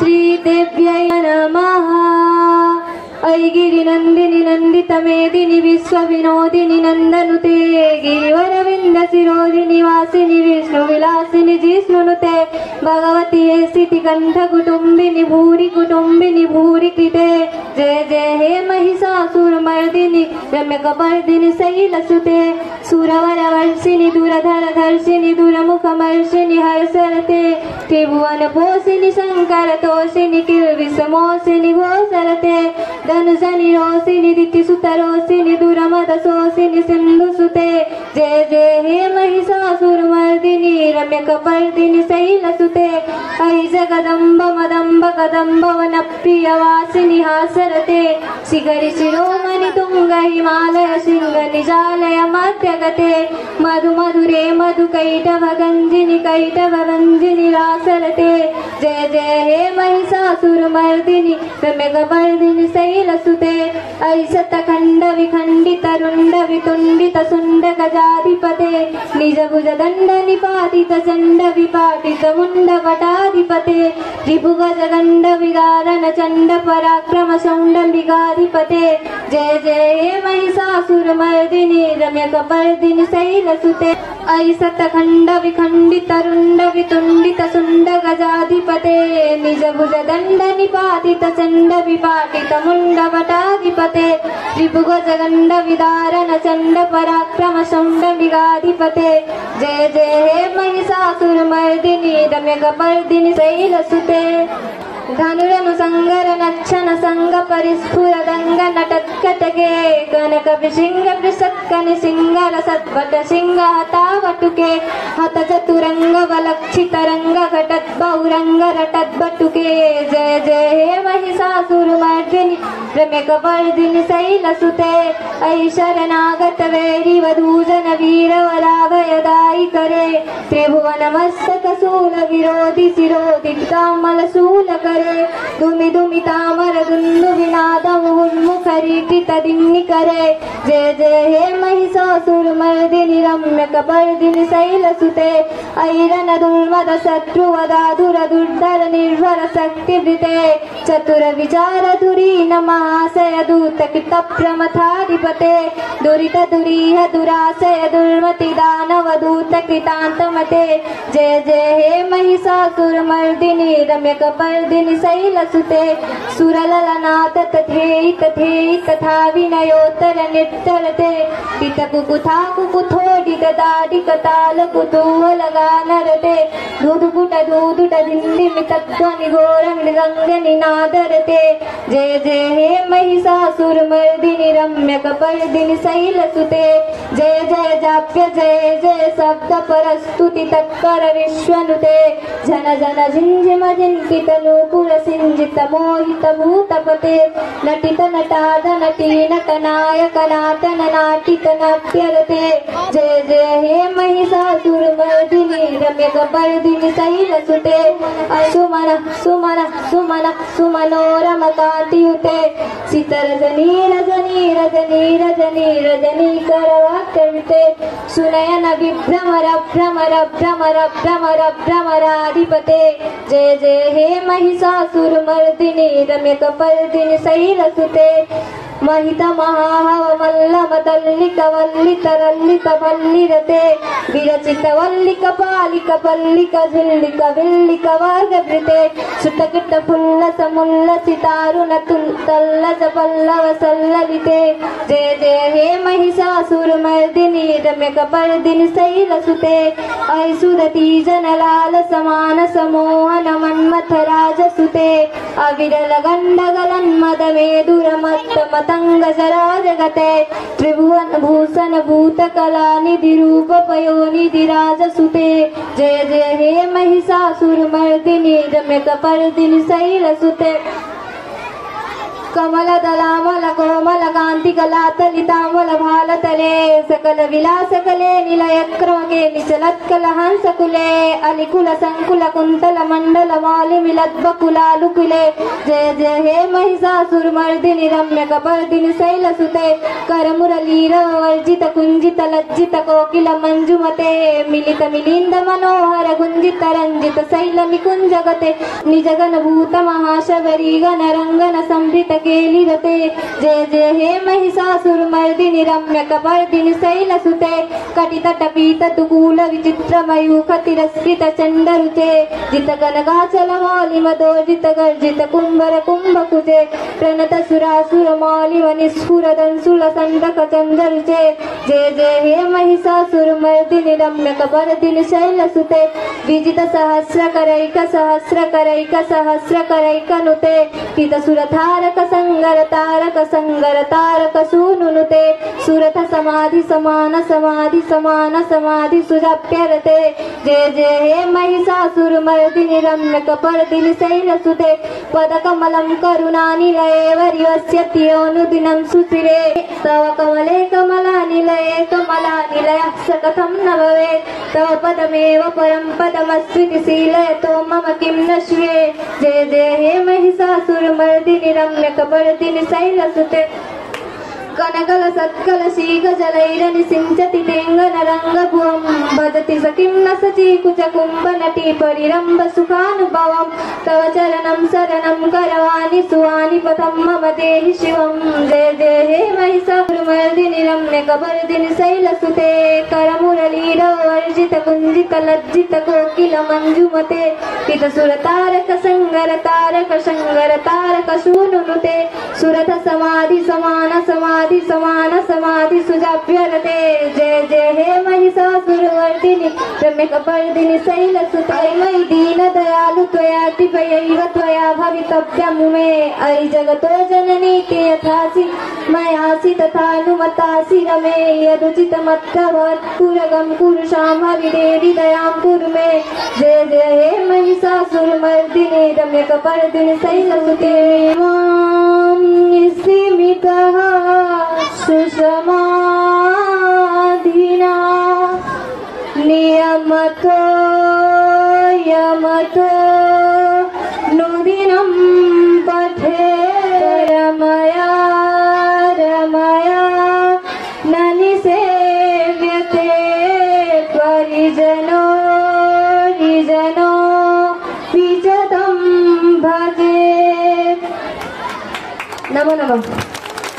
श्रीदेव्यै नमः। ऐगिरिनन्दिनि नन्दितमेदिनि विश्वविनोदिनि नन्दनुते गिरिवरविन्दशिरोदिनि वासिनि विष्णुविलासिनि जिष्णुनुते भगवति स्थितिकण्ठकुटुम्बिनि भूरि कुटुम्बिनि भूरि कृते। जय जय हे महिषासुरमर्दिनि रम्यकपर्दिनि शैलसुते सुरवरवर्षिणि दुरधरधर्षिणि दुरमुखमर्षिणि हर्षरते त्रिभुवनपोषिणि शङ्करतोषिणि किल्बिषमोषिणि घोषरते धनुषनि रोषिणि दितिसुतरोषिणि दुरमदशोषिणि सिन्धुसुते। जय जय हे महिषासुरमर्दिनि रम्यकपर्दिनि शैलसुते अयि जगदम्ब मदम्ब कदम्ब वनप्रियवासिनि हासरते शिखरि शिरोमणि तुंग हिमालय शृंग निजालय मध्यगते मधु मधुरे मधु कैटभ गंजिनि कैटभ रंजिनि रासरते। जय जय हे महिषासुरमर्दिनि रम्यकपर्दिनि शैलसुते अयि शतखण्ड विखण्डित रुण्ड वितुण्डित शुण्ड गजाधिपते निजभुज दण्ड निपातित चण्ड विपाटित मुण्ड वटाधिपते त्रिभुज गण्ड विदारण चण्ड पराक्रम शौण्ड मृगाधिपते। जय जय हे महिषासुरमर्दिनि रम्यकपर्दिनि शैलसुते अयि शतखण्ड विखण्डित रुण्ड वितुण्डित शुण्ड गजाधिपते निजभुज दण्ड निपातित चण्ड विपाटित मुण्ड वटाधिपते त्रिभुज गण्ड विदारण चण्ड पराक्रम शौण्ड मृगाधिपते। जय जय हे महिषासुरमर्दिनि रम्यकपर्दिनि शैलसुते धनुरनुसंगर नक्षन संग परिस्फुर दंग नटत्कटके कनक विशिंग पृषत्कनि सिंगर सद्वट सिंह हतावटुके हत चतुरंग वलक्षित रंग घटत बहुरंग रटत बटुके। जय जय हे महिषासुरमर्दिनि रम्यकपर्दिनि शैलसुते अयि शरणागत वैरि वधूजन वीर वराभयदायि करे त्रिभुवन मस्तक शूल विरोधि शिरोधि कामल शूल दुमि दुमि तामर दुन्दु विनाद मुहुर्मुखरीटित दिन्नि करे। जय जय हे महिषासुरमर्दिनि रम्यकपर्दिनि शैलसुते अयि रण दुर्मद शत्रुवदाधुर दुर्धर निर्भर शक्तिवृते चतुर विचार धुरीन महाशय दूत कृतप्रमथाधिपते दुरित दुरीह दुराशय दुर्मति दानव दूत कृतान्तमते। जय जय हे महिषासुरमर्दिनि रम्यकपर्दिनि शैलसुते सुरललनाथ तथेहि तथेहि तथा विनयोत्तर नित्यरते पितकुकुथा कुकुथोडित दाडिक ताल कुतूहल गानरते धुधुकुट धूधुट धिन्दिमि तद्ध्वनि घोर मृदंग निनादरते। जय जय हे महिषासुरमर्दिनि रम्यकपर्दिनि शैलसुते जय जय जाप्य जय जय शब्द परस्तुति तत्पर विश्वनुते जन जन झिंझिम झिंकित नूपुर सिंजित मोहित भूतपते नटित नटाद नटी नट नायक नाटन नाटित नाट्यरते। जय जय हे महिषासुरमर्दिनि रम्यकपर्दिनि शैलसुते सुमन सुमन सुमन सुमनोरम कांतियुते सितरजनी रजनी रजनी रजनी रजनी करवाक्यविते सुनयन विभ्रमर भ्रमर भ्रमर भ्रमर भ्रमराधिपते। जय जय हे महिषासुरमर्दिनि रम्यकपर्दिनि शैलसुते महित महाहव मल्लम दल्लिक वल्लित रल्लित भल्लिरते विरचित वल्लिक पालिक पल्लिक झिल्लिक विल्लिक वर्गभृते सुतकिट फुल्लस मुल्लसितारुण तल्लस पल्लव सल्ललिते। जय जय हे महिषासुरमर्दिनि रम्यकपर्दिनि शैलसुते अयि सुदती जनलाल समान समोहन मन्मथ राजसुते अविरल गण्डगलन् मदमेदुर मत्त मतंग जरा जगते त्रिभुवन भूषण भूतकला निधि रूप पयोनिधि राजसुते। जय जय हे महिषासुरमर्दिनि रम्यकपर्दिनि शैलसुते कमलदलामल कोमल कांति कलातलितामल भालतले सकल विलासकले निलयक्रमके निचलत्कल हंसकुले अलिकुल संकुल कुंतल मंडल मौलि मिलद्बकुलालुकुले जय जय हे महिषासुरमर्दिनि रम्य कपर्दिनि शैलसुते करमुरलीर वर्जित कुंजित लज्जित कोकिल मंजुमते मिलित मिलिंद मनोहर गुंजित रंजित शैल निकुंजगते निजगन भूत महाशबरी गण रंगन संभृत केलिरते जय जय हे महिषासुरमर्दिनि रम्य कपर्दिनि शैलसुते कटितट पीत तुकूल विचित्र मयूख तिरस्कृत चंडरुचे जित कनकाचल मौलि मदोर्जित गर्जित कुंभर कुंभकुजे प्रणत सुरासुर मौलि वनिस्फुर दंसुल संदक चंदरुचे जय जय हे महिषासुरमर्दिनि रम्य कपर्दिनि शैलसुते विजित सहस्र करैक नुते पित सुरथारक संगर तारक सूनुनुते सुरथ समाधि समान समाधि सुरप्यरते जय जय हे महिषासुरमर्दिनि रम्य कपर्दिनि शैलसुते पदकमलं करुणानिलये वर्यस्यति अनुदिनं सुशिरे तव कमले कमलानिलये कमलानिलयः स कथं न भवेत् तव पदमेव परं पदमस्त्विति शीलयतो मम किं न श्रूये जय जय हे महिषासुरमर्दिनि रम्य कपर्दिनि शैलसुते कनकल सत्कल शीघ जलैरनि सिंचति तेंगन रंगभुवं भजति सखिं न सचीकुच कुंभ नटी परिरंभ सुखानुभवं तव चरणं शरणं करवाणि सुवानि पथं मम देहि शिवं जय जय हे महिषासुरमर्दिनि रम्य कपर्दिनि शैलसुते करमुरलीर वर्जित कुंजित लज्जित कोकिल मंजुमते पित सुरतारक संगर तारक शूनुनुते सुरथ समाधि समाधि सुजाभ्यरते जय जय हे महिषासुरमर्दिनि रम्य कपर्दिनि शैलसुते मयि दीन दयालु त्वयातिपयैव त्वया भवितव्यं मे अयि जगतो जननीति यथासि मयासि तथानुमतासि रमे यदुचितमत्तवत्कुरगं कुरु शाम्भवि देवि दयां कुरु मे जय जय हे महिषासुरमर्दिनि रम्य कपर्दिनि शैलसुते मां निस्मितः सुषमाधिना नियमतो यमतो नुदिनं पठे रमया न निसेव्यते परिजनो विजतं भजे नमो नमः।